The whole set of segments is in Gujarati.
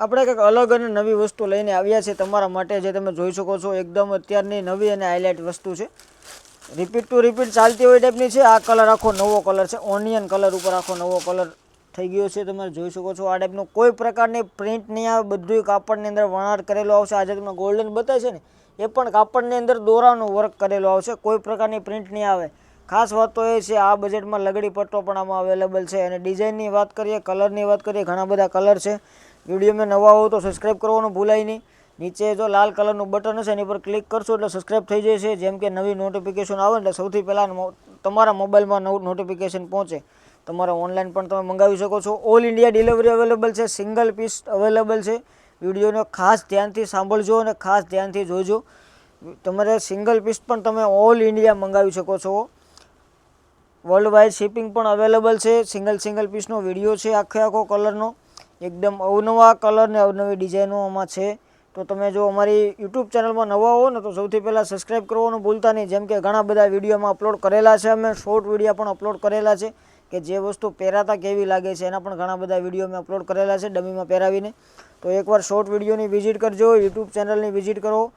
આપણે કંઈક અલગ અને નવી વસ્તુ લઈને આવ્યા છે તમારા માટે, જે તમે જોઈ શકો છો એકદમ અત્યારની નવી અને હાઇલાઇટ વસ્તુ છે. રિપીટ ટુ રિપીટ ચાલતી હોય ટાઈપની છે. આ કલર આખો નવો કલર છે, ઓનિયન કલર ઉપર આખો નવો કલર થઈ ગયો છે. તમે જોઈ શકો છો આ ટાઈપનું કોઈ પ્રકારની પ્રિન્ટ નહીં આવે, બધું કાપડની અંદર વણાટ કરેલો આવશે. આજે તમને ગોલ્ડન બતાવે છે ને એ પણ કાપડની અંદર દોરાનું વર્ક કરેલો આવશે, કોઈ પ્રકારની પ્રિન્ટ નહીં આવે. ખાસ વાત તો એ છે આ બજેટમાં લગડી પટ્ટો પણ આમાં અવેલેબલ છે. અને ડિઝાઇનની વાત કરીએ, કલરની વાત કરીએ, ઘણા બધા કલર છે. વિડીયોમાં નવા હો તો સબસ્ક્રાઈબ કરવાનું ભૂલાય નહીં. નીચે જો લાલ કલરનું બટન હશે એની પર ક્લિક કરશો એટલે સબસ્ક્રાઈબ થઈ જશે. જેમ કે નવી નોટિફિકેશન આવે એટલે સૌથી પહેલાં તમારા મોબાઈલમાં નવું નોટિફિકેશન પહોંચે. તમારે ઓનલાઈન પણ તમે મંગાવી શકો છો. ઓલ ઇન્ડિયા ડિલિવરી અવેલેબલ છે, સિંગલ પીસ અવેલેબલ છે. વિડીયોને ખાસ ધ્યાનથી સાંભળજો અને ખાસ ધ્યાનથી જોજો. તમારે સિંગલ પીસ પણ તમે ઓલ ઇન્ડિયા મંગાવી શકો છો. વર્લ્ડ વાઇડ શિપિંગ પણ અવેલેબલ છે. સિંગલ પીસનો વિડીયો છે આખો કલરનો, એકદમ અવનવા કલર ને અવનવી ડિઝાઇનો આમાં છે. તો તમે જો અમારી યુટ્યુબ ચેનલમાં નવા હો ને તો સૌથી પહેલાં સબસ્ક્રાઈબ કરવાનું ભૂલતા નહીં. જેમ કે ઘણા બધા વિડીયોમાં અપલોડ કરેલા છે, અમે શોર્ટ વિડીયો પણ અપલોડ કરેલા છે કે જે વસ્તુ પહેરાતા કેવી લાગે છે એના પણ ઘણા બધા વિડીયો મેં અપલોડ કરેલા છે ડમીમાં પહેરાવીને. તો એકવાર શોર્ટ વિડીયોની વિઝિટ કરજો, યુટ્યુબ ચેનલની વિઝિટ કરો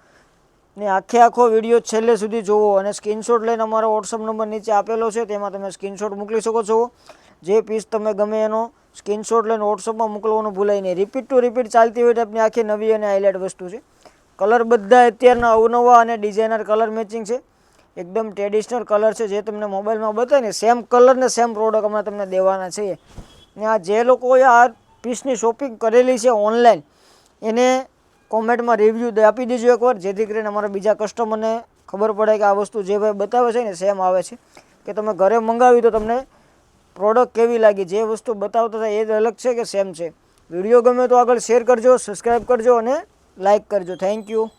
ને આખો વિડીયો છેલ્લે સુધી જોવો. અને સ્ક્રીનશોટ લઈને અમારો વોટ્સઅપ નંબર નીચે આપેલો છે, તેમાં તમે સ્ક્રીનશોટ મોકલી શકો છો. જે પીસ તમે ગમે એનો સ્ક્રીનશોટ લઈને વોટ્સઅપમાં મોકલવાનું ભૂલાય નહીં. રિપીટ ટુ રિપીટ ચાલતી હોય ટાઈપની આખી નવી અને હાઇલાઇટ વસ્તુ છે. કલર બધા અત્યારના અવનવા અને ડિઝાઇનર કલર મેચિંગ છે. એકદમ ટ્રેડિશનલ કલર છે. જે તમને મોબાઈલમાં બતાવે ને સેમ કલર ને સેમ પ્રોડક્ટ હમણાં તમને દેવાના છે. ને આ જે લોકોએ આ પીસની શોપિંગ કરેલી છે ઓનલાઈન એને કોમેન્ટમાં રિવ્યૂ આપી દેજો એકવાર, જેથી કરીને અમારા બીજા કસ્ટમરને ખબર પડે કે આ વસ્તુ જે ભાઈ બતાવે છે ને સેમ આવે છે. કે તમે ઘરે મંગાવી તો તમને પ્રોડક્ટ કેવી લાગી, જે વસ્તુ બતાવતા હતા એ જ અલગ છે કે સેમ છે. વિડીયો ગમે તો આગળ શેર કરજો, સબસ્ક્રાઈબ કરજો અને લાઇક કરજો. Thank you.